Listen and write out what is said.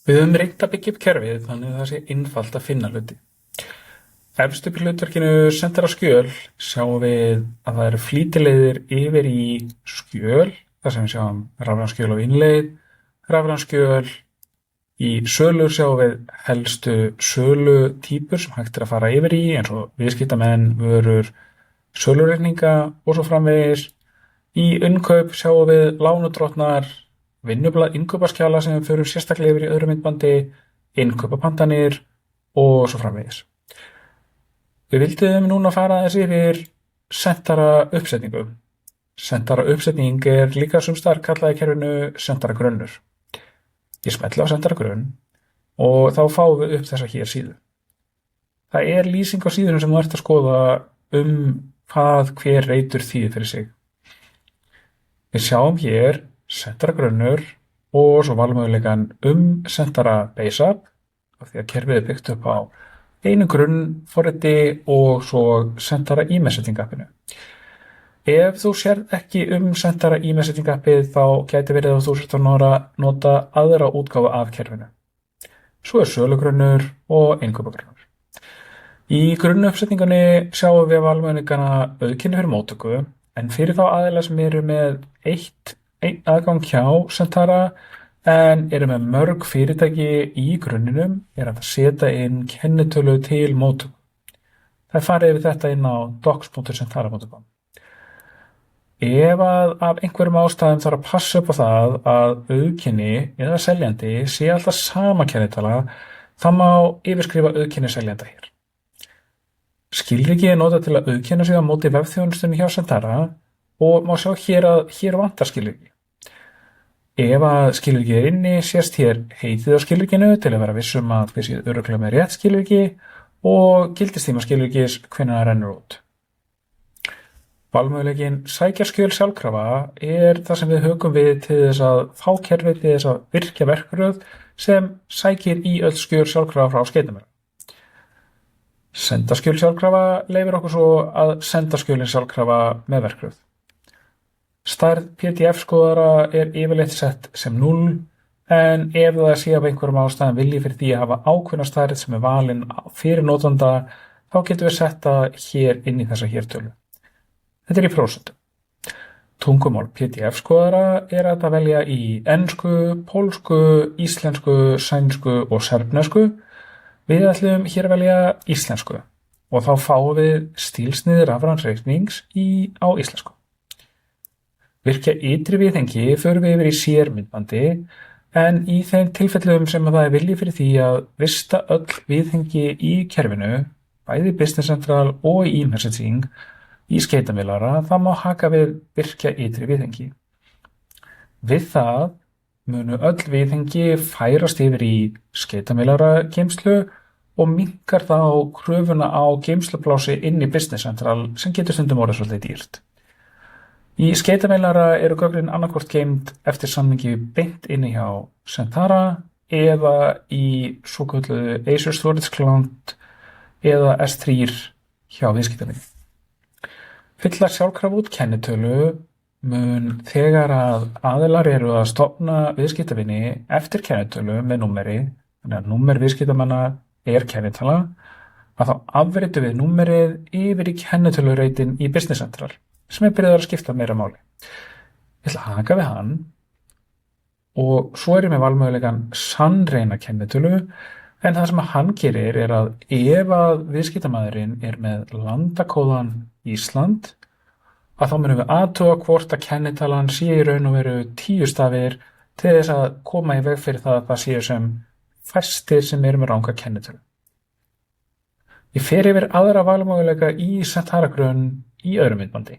Við höfum reynt að byggja upp kerfið þannig að það sé einfalt að finna hluti. Efst upp í hlutverkinu Sendara skjöl sjáum við að það eru flýtileiðir yfir í skjöl, þar sem við sjáum rafræn skjöl á innleið, rafræn skjöl. Í sölur sjáum við helstu sölutýpur sem hægt að fara yfir í, eins og viðskiptamenn, vörur, sölureikninga og svo framvegis. Í innkaup sjáum við lánudrottnar, vinnublað innkaupaskjala sem við förum sérstaklega yfir í öðru myndbandi, innkaupapantanir og svo framvegis. Við vildum núna fara aðeins yfir Sendara uppsetningu. Sendara uppsetning líka sums staðar kallað í kerfinu Sendara grunnur. Ég smelli á Sendara grunn og þá fáum við upp þessa hér síðu. Það er lýsing á síðunum sem þú ert að skoða hvað hver reitur þýðir fyrir sig. Við sjáum hér Sendara grunnur og svo valmöguleikann Sendara Base-App, af því að kerfið er byggt upp á einu grunnforriti og svo Sendara e-messaging appinu. Ef þú sérð ekki Sendara e-messaging appið þá gæti verið að þú sért að nota aðra útgáfu af kerfinu. Svo er sölugrunnur og innkaupagrunnur. Í grunnuppsetningunni sjáum við valmöguleikana auðkenni fyrir móttöku, en fyrir þá aðila sem eru með einn aðgang hjá Sendara en eru með mörg fyrirtæki í grunninum er að setja inn kennitölu til móttöku. Það er farið yfir þetta inn á docs.sendara.com. Ef að af einhverjum ástæðum þarf að passa upp á það að auðkenni eða seljandi sé alltaf sama kennitala, þá má yfirskrifa auðkenni seljanda hér. Skilríki er notað til að auðkenna sig á móti vefþjónustunni hjá Sendara og má sjá hér að hér vantar skilríki. Ef að skilríki er inni sést hér heitið á skilríkinu til að vera vissum að við séum örugglega með rétt skilríki og gildistíma skilríkis hvenær það rennur út. Valmöguleikinn sækja skjöl sjálfkrafa er það sem við hökum við til þess að fá kerfið til þess að virkja verkröð sem sækir í öll skjöl sjálfkrafa frá skeytamönnum. Senda skjöl sjálfkrafa leyfir okkur svo að senda skjölin sjálfkrafa með verkröð. Stærð PDF-skoðara er yfirleitt sett sem 0, en ef það sé af einhverjum ástæðum vilji fyrir því að hafa ákveðna stærð sem er valin fyrir notanda, þá getum við setta hér inn í þessa hér tölu. Þetta er í prósentum. Tungumál PDF-skoðara er hægt að velja í ensku, pólsku, íslensku, sænsku og serbnesku. Við ætlum hér að velja íslensku og þá fáum við stílsnið rafræns reiknings á íslensku. Virkja ytri viðhengi förum við yfir í sérmyndbandi, en í þeim tilfellum sem það er vilji fyrir því að vista öll viðhengi í kerfinu, bæði Business Central og e-messaging, í skeytamiðlara, þá má haka við virkja ytri viðhengi. Við það munu öll viðhengi færast yfir í skeytamiðlara geymslu og minnkar þá kröfuna á geymsluplási inn í Business Central sem getur stundum orðið svolítið dýrt. Í skeytamiðlara eru gögnin annaðhvort geymd eftir samningi beint inni hjá Sendara eða í svokölluðu Azure Storage Cloud eða S3 hjá viðskiptavinni. Fylla sjálfkrafa út kennitölu mun þegar að aðilar eru að stofna viðskiptavinni eftir kennitölu með númeri, þannig að númer viðskiptamanna er kennitala, að þá afritum við númerið yfir í kennitölureitin í Business Central, sem er byrjað að skipta meira máli. Ég ætla að haka við hann og svo er ég með valmöguleikann sannreyna kennitölu, en það sem hann gerir er að ef að viðskiptamaðurinn er með landakóðan Ísland, að þá munum við athuga hvort að kennitalan sé í raun og veru 10 stafir til þess að koma í veg fyrir það að það séu sem fæstir sem eru með ranga kennitölu. Ég fer yfir aðra valmöguleika í Sendara grunn í öðrum myndbandi.